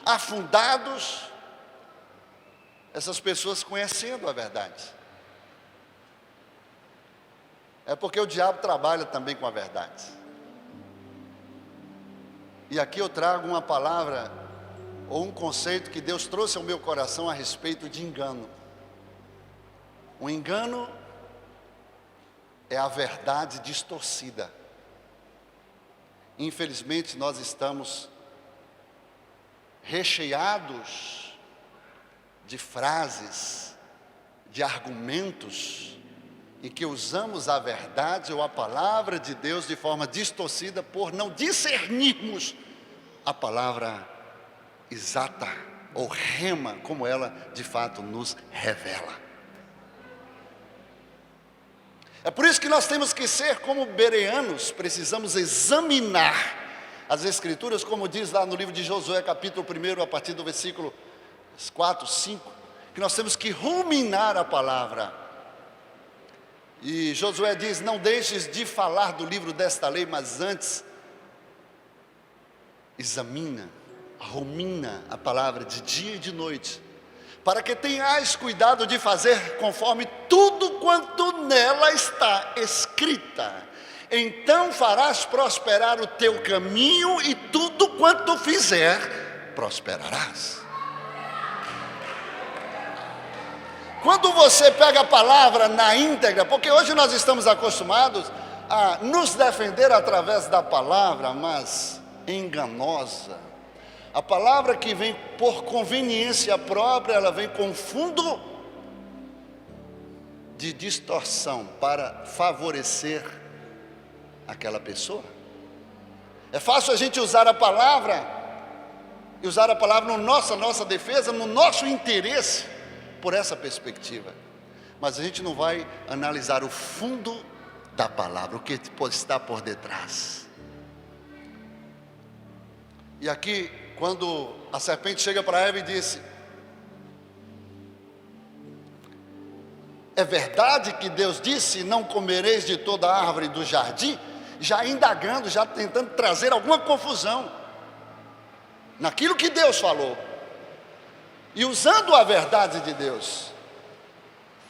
afundados, essas pessoas conhecendo a verdade. É porque o diabo trabalha também com a verdade. E aqui eu trago uma palavra, ou um conceito que Deus trouxe ao meu coração a respeito de engano. O engano é a verdade distorcida. Infelizmente nós estamos recheados de frases, de argumentos, em que usamos a verdade ou a palavra de Deus de forma distorcida por não discernirmos a palavra exata ou rema, como ela de fato nos revela. É por isso que nós temos que ser como bereanos, precisamos examinar as Escrituras, como diz lá no livro de Josué, capítulo 1, a partir do versículo 4, 5, que nós temos que ruminar a palavra. E Josué diz: não deixes de falar do livro desta lei, mas antes examina, rumina a palavra de dia e de noite, para que tenhais cuidado de fazer conforme tudo quanto nela está escrita. Então farás prosperar o teu caminho, e tudo quanto fizer, prosperarás. Quando você pega a palavra na íntegra, porque hoje nós estamos acostumados a nos defender através da palavra, mas enganosa. A palavra que vem por conveniência própria, ela vem com fundo de distorção para favorecer aquela pessoa. É fácil a gente usar a palavra, e usar a palavra na nossa defesa, no nosso interesse, por essa perspectiva. Mas a gente não vai analisar o fundo da palavra, o que está por detrás. E aqui, quando a serpente chega para Eva e disse: é verdade que Deus disse, não comereis de toda a árvore do jardim? Já indagando, já tentando trazer alguma confusão naquilo que Deus falou, e usando a verdade de Deus.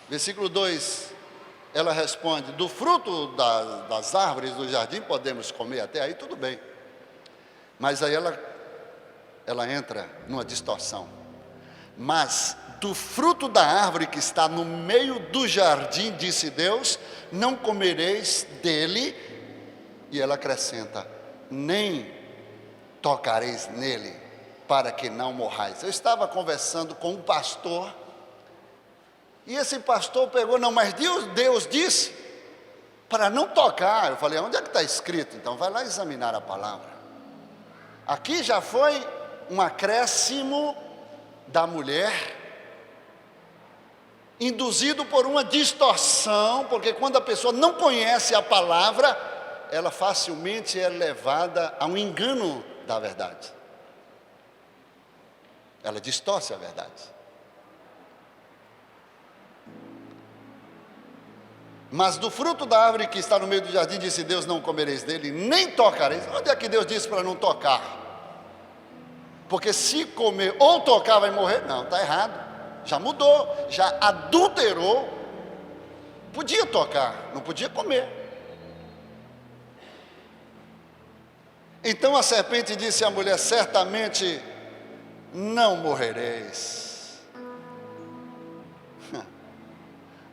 Versículo 2, ela responde: do fruto das árvores do jardim podemos comer, até aí tudo bem. Mas aí ela entra numa distorção. Mas do fruto da árvore que está no meio do jardim, disse Deus, não comereis dele. E ela acrescenta: nem tocareis nele, para que não morrais. Eu estava conversando com um pastor, e esse pastor pegou: não, mas Deus disse para não tocar. Eu falei: onde é que está escrito? Então vai lá examinar a palavra. Aqui já foi um acréscimo da mulher, induzido por uma distorção, porque quando a pessoa não conhece a palavra, ela facilmente é levada a um engano da verdade. Ela distorce a verdade. Mas do fruto da árvore que está no meio do jardim, disse Deus, não comereis dele, nem tocareis. Onde é que Deus disse para não tocar? Porque se comer ou tocar vai morrer? Não, está errado. Já mudou, já adulterou. Podia tocar, não podia comer. Então a serpente disse à mulher: certamente não morrereis.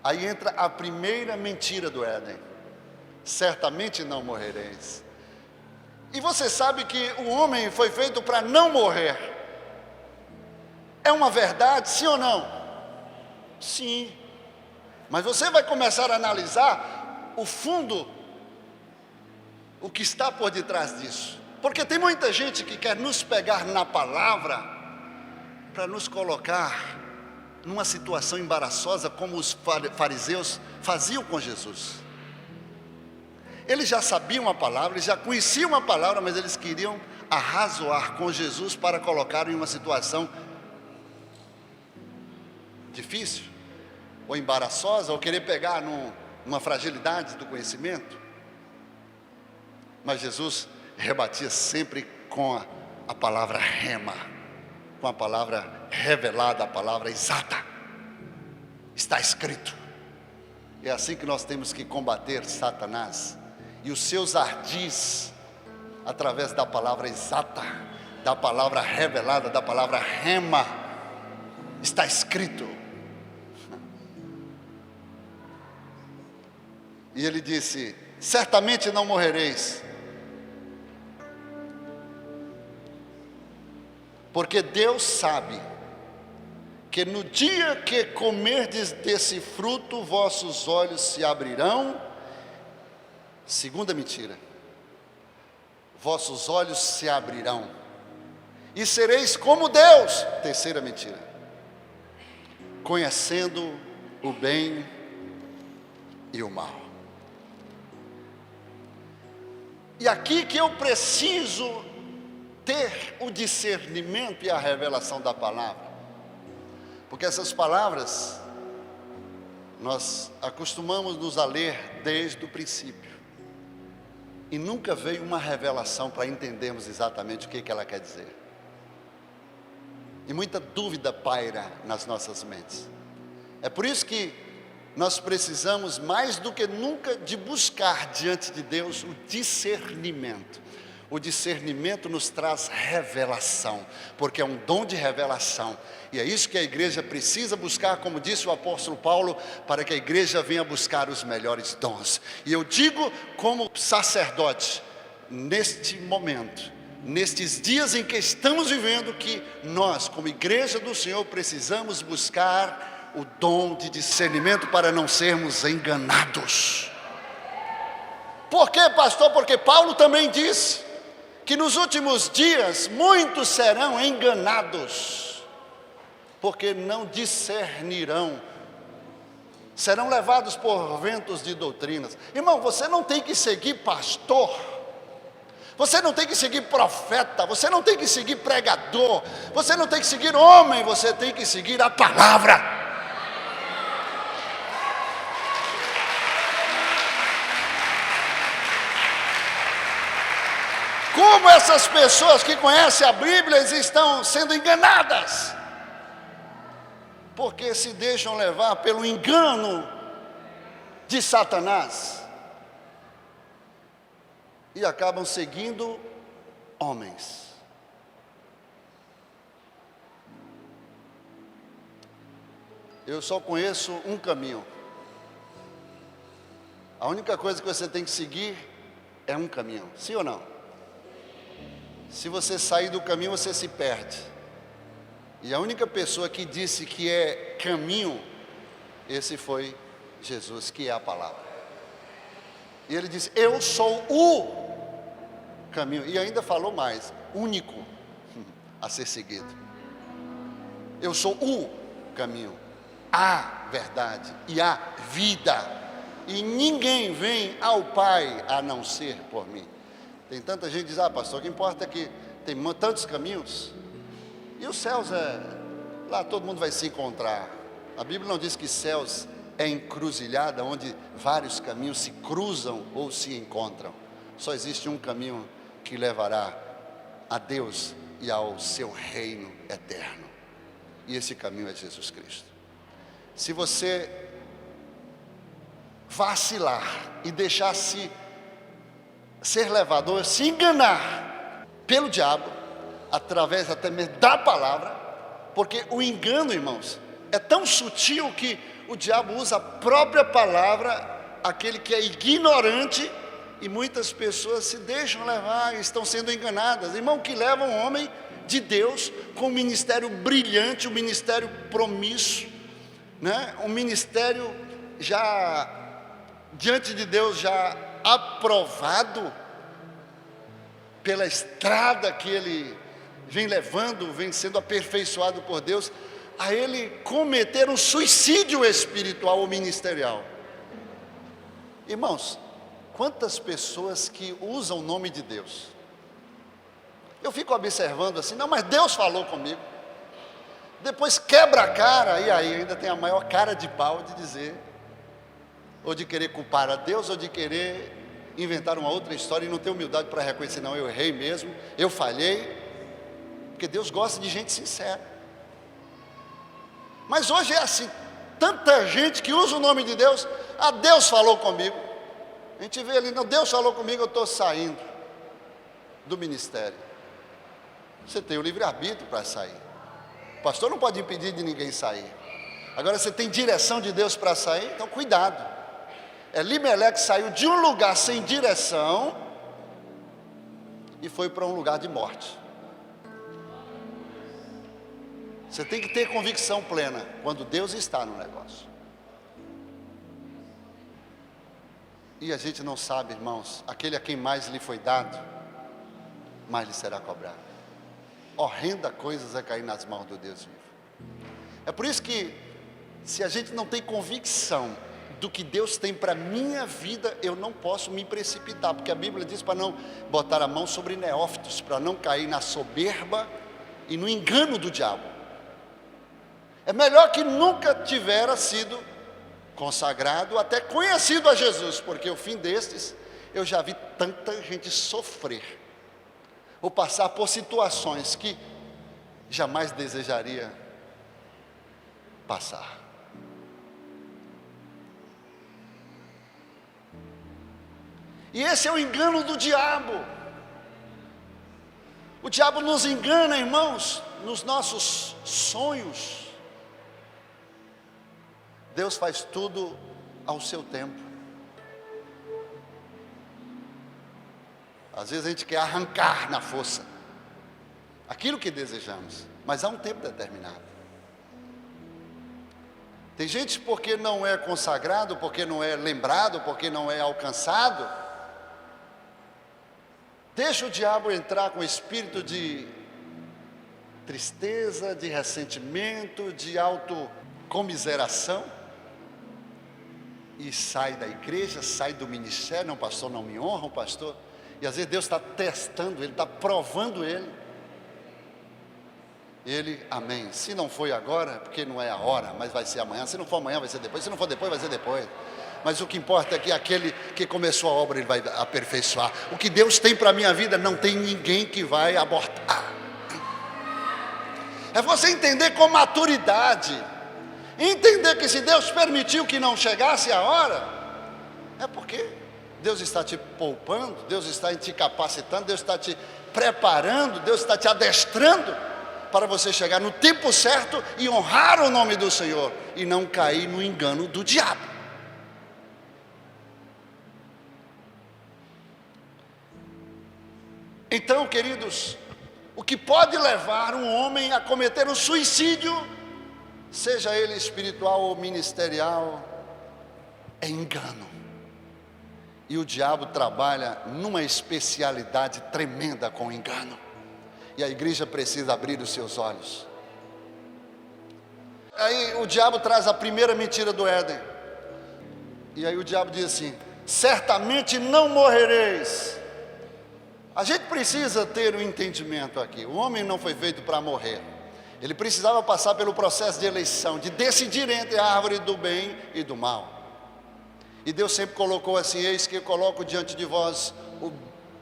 Aí entra a primeira mentira do Éden: certamente não morrereis. E você sabe que o homem foi feito para não morrer. É uma verdade, sim ou não? Sim. Mas você vai começar a analisar o fundo, o que está por detrás disso. Porque tem muita gente que quer nos pegar na palavra para nos colocar numa situação embaraçosa, como os fariseus faziam com Jesus. Eles já sabiam a palavra, eles já conheciam a palavra, mas eles queriam arrazoar com Jesus para colocar em uma situação difícil, ou embaraçosa, ou querer pegar numa fragilidade do conhecimento. Mas Jesus rebatia sempre com a palavra rema, com a palavra revelada, a palavra exata. Está escrito. É assim que nós temos que combater Satanás e os seus ardis, através da palavra exata, da palavra revelada, da palavra rema. Está escrito. E ele disse: certamente não morrereis, porque Deus sabe que no dia que comerdes desse fruto, vossos olhos se abrirão. Segunda mentira: vossos olhos se abrirão e sereis como Deus. Terceira mentira: conhecendo o bem e o mal. E aqui que eu preciso ter o discernimento e a revelação da palavra, porque essas palavras nós acostumamos nos a ler desde o princípio, e nunca veio uma revelação para entendermos exatamente o que ela quer dizer, e muita dúvida paira nas nossas mentes. É por isso que nós precisamos mais do que nunca de buscar diante de Deus o discernimento. O discernimento nos traz revelação, porque é um dom de revelação, e é isso que a igreja precisa buscar, como disse o apóstolo Paulo, para que a igreja venha buscar os melhores dons. E eu digo como sacerdote, neste momento, nestes dias em que estamos vivendo, que nós, como igreja do Senhor, precisamos buscar o dom de discernimento para não sermos enganados. Por quê, pastor? Porque Paulo também disse que nos últimos dias muitos serão enganados, porque não discernirão, serão levados por ventos de doutrinas. Irmão, você não tem que seguir pastor, você não tem que seguir profeta, você não tem que seguir pregador, você não tem que seguir homem, você tem que seguir a palavra. Como essas pessoas que conhecem a Bíblia estão sendo enganadas, porque se deixam levar pelo engano de Satanás e acabam seguindo homens. Eu só conheço um caminho. A única coisa que você tem que seguir é um caminho, sim ou não? Se você sair do caminho, você se perde. E a única pessoa que disse que é caminho, esse foi Jesus, que é a palavra. E ele disse: eu sou o caminho. E ainda falou mais: único a ser seguido. Eu sou o caminho, a verdade e a vida. E ninguém vem ao Pai a não ser por mim. Tem tanta gente que diz: ah, pastor, o que importa é que tem tantos caminhos, e os céus lá todo mundo vai se encontrar. A Bíblia não diz que céus é encruzilhada, onde vários caminhos se cruzam ou se encontram. Só existe um caminho que levará a Deus e ao seu reino eterno, e esse caminho é Jesus Cristo. Se você vacilar e deixar-se ser levado ou se enganar pelo diabo, através até mesmo da palavra, porque o engano, irmãos, é tão sutil que o diabo usa a própria palavra, aquele que é ignorante, e muitas pessoas se deixam levar, estão sendo enganadas. Irmão, que leva um homem de Deus com um ministério brilhante, um ministério promíssuo, né? Um ministério já diante de Deus, já aprovado pela estrada que ele vem levando, vem sendo aperfeiçoado por Deus, a ele cometer um suicídio espiritual ou ministerial. Irmãos, quantas pessoas que usam o nome de Deus, eu fico observando assim: não, mas Deus falou comigo. Depois quebra a cara, e aí ainda tem a maior cara de pau de dizer, ou de querer culpar a Deus, ou de querer inventar uma outra história e não ter humildade para reconhecer: não, eu errei mesmo, eu falhei. Porque porque Deus gosta de gente sincera. Mas hoje é assim, tanta gente que usa o nome de Deus, Deus falou comigo. A gente vê ali, não, Deus falou comigo, eu estou saindo do ministério. Você tem o livre-arbítrio para sair. O pastor não pode impedir de ninguém sair. Agora você tem direção de Deus para sair, então cuidado. Elimeleque saiu de um lugar sem direção e foi para um lugar de morte. Você tem que ter convicção plena quando Deus está no negócio. E a gente não sabe, irmãos, aquele a quem mais lhe foi dado, mais lhe será cobrado. Horrenda coisa é cair nas mãos do Deus vivo. É por isso que, se a gente não tem convicção do que Deus tem para a minha vida, eu não posso me precipitar, porque a Bíblia diz para não botar a mão sobre neófitos, para não cair na soberba e no engano do diabo. É melhor que nunca tivera sido consagrado, até conhecido a Jesus, porque o fim destes, eu já vi tanta gente sofrer, ou passar por situações que jamais desejaria passar. E esse é o engano do diabo. O diabo nos engana, irmãos, nos nossos sonhos. Deus faz tudo ao seu tempo. Às vezes a gente quer arrancar na força aquilo que desejamos, mas há um tempo determinado. Tem gente porque não é consagrado, porque não é lembrado, porque não é alcançado, deixa o diabo entrar com espírito de tristeza, de ressentimento, de autocomiseração, e sai da igreja, sai do ministério. Não, pastor, não me honra, o pastor. E às vezes Deus está testando ele, está provando ele. Ele, amém. Se não foi agora, porque não é a hora, mas vai ser amanhã. Se não for amanhã, vai ser depois. Se não for depois, vai ser depois. Mas o que importa é que aquele que começou a obra, ele vai aperfeiçoar. O que Deus tem para a minha vida, não tem ninguém que vai abortar. É você entender com maturidade, entender que se Deus permitiu que não chegasse a hora, é porque Deus está te poupando, Deus está te capacitando, Deus está te preparando, Deus está te adestrando para você chegar no tempo certo e honrar o nome do Senhor e não cair no engano do diabo. Então, queridos, o que pode levar um homem a cometer um suicídio, seja ele espiritual ou ministerial, é engano. E o diabo trabalha numa especialidade tremenda com o engano. E a igreja precisa abrir os seus olhos. Aí o diabo traz a primeira mentira do Éden. E aí o diabo diz assim: certamente não morrereis. A gente precisa ter um entendimento aqui. O homem não foi feito para morrer. Ele precisava passar pelo processo de eleição, de decidir entre a árvore do bem e do mal. E Deus sempre colocou assim: eis que eu coloco diante de vós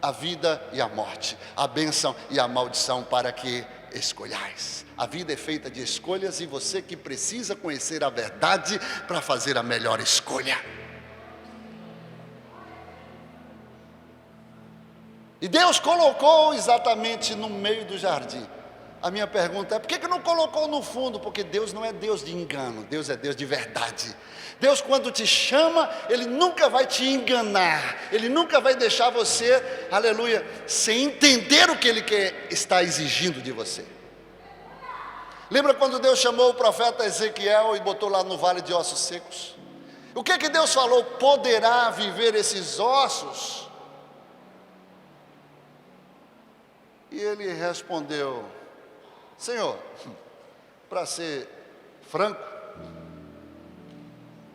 a vida e a morte, a bênção e a maldição, para que escolhais. A vida é feita de escolhas e você que precisa conhecer a verdade para fazer a melhor escolha. E Deus colocou exatamente no meio do jardim. A minha pergunta é: por que não colocou no fundo? Porque Deus não é Deus de engano, Deus é Deus de verdade. Deus, quando te chama, Ele nunca vai te enganar, Ele nunca vai deixar você, aleluia, sem entender o que Ele está exigindo de você. Lembra quando Deus chamou o profeta Ezequiel e botou lá no vale de ossos secos? O que Deus falou? Poderá viver esses ossos? E ele respondeu: Senhor, para ser franco,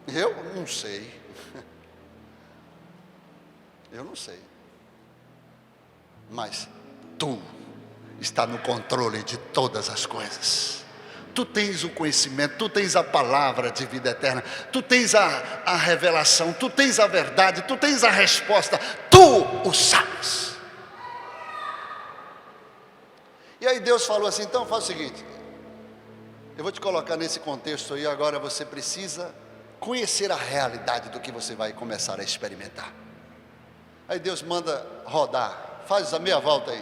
eu não sei. Eu não sei. Mas Tu está no controle de todas as coisas. Tu tens o conhecimento, Tu tens a palavra de vida eterna, Tu tens a revelação, Tu tens a verdade, Tu tens a resposta, Tu o sabes. E E aí Deus falou assim: então faz o seguinte, eu vou te colocar nesse contexto aí, agora você precisa conhecer a realidade do que você vai começar a experimentar. Aí Deus manda rodar, faz a meia volta aí,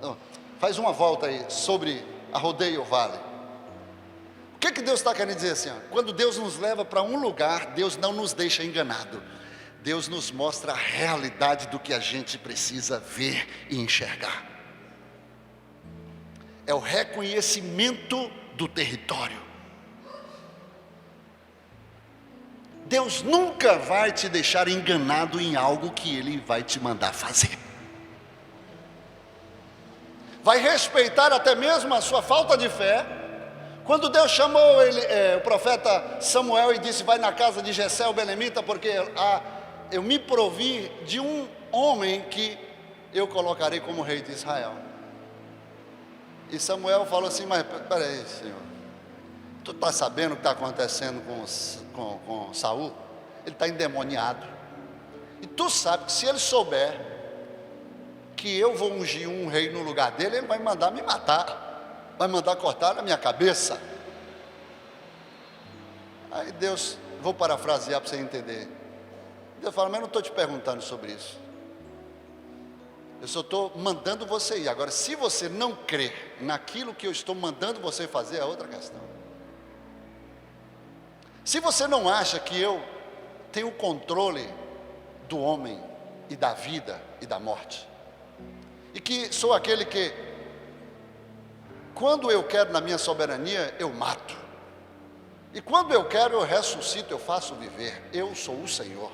não, faz uma volta aí sobre a rodeio o vale. O que Deus está querendo dizer assim? Quando Deus nos leva para um lugar, Deus não nos deixa enganado. Deus nos mostra a realidade do que a gente precisa ver e enxergar. É o reconhecimento do território. Deus nunca vai te deixar enganado em algo que Ele vai te mandar fazer. Vai respeitar até mesmo a sua falta de fé. Quando Deus chamou o profeta Samuel e disse: vai na casa de Jessé o belemita, porque eu me provi de um homem que eu colocarei como rei de Israel. E Samuel falou assim: mas peraí, Senhor, tu está sabendo o que está acontecendo com Saul? Ele está endemoniado. E tu sabe que se ele souber que eu vou ungir um rei no lugar dele, ele vai mandar me matar, vai mandar cortar a minha cabeça. Aí Deus, vou parafrasear para você entender. Deus fala: mas eu não estou te perguntando sobre isso. Eu só estou mandando você ir. Agora, se você não crer naquilo que eu estou mandando você fazer, é outra questão. Se você não acha que eu tenho o controle do homem e da vida e da morte, e que sou aquele que, quando eu quero na minha soberania, eu mato, e quando eu quero eu ressuscito, eu faço viver. Eu sou o Senhor.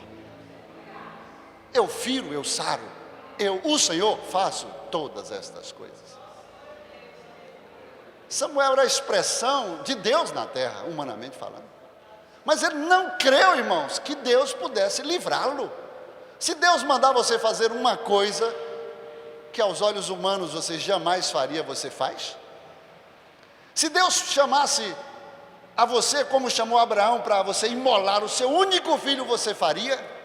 Eu firo, eu saro. Eu, o Senhor, faço todas estas coisas. Samuel era a expressão de Deus na terra, humanamente falando. Mas ele não creu, irmãos, que Deus pudesse livrá-lo. Se Deus mandar você fazer uma coisa que aos olhos humanos você jamais faria, você faz? Se Deus chamasse a você como chamou Abraão para você imolar o seu único filho, você faria?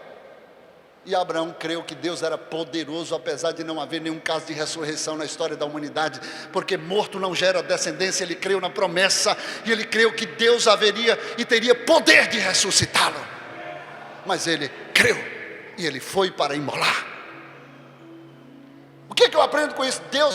E Abraão creu que Deus era poderoso, apesar de não haver nenhum caso de ressurreição na história da humanidade, porque morto não gera descendência. Ele creu na promessa, e ele creu que Deus haveria e teria poder de ressuscitá-lo. Mas ele creu, e ele foi para imolar. O que eu aprendo com isso? Deus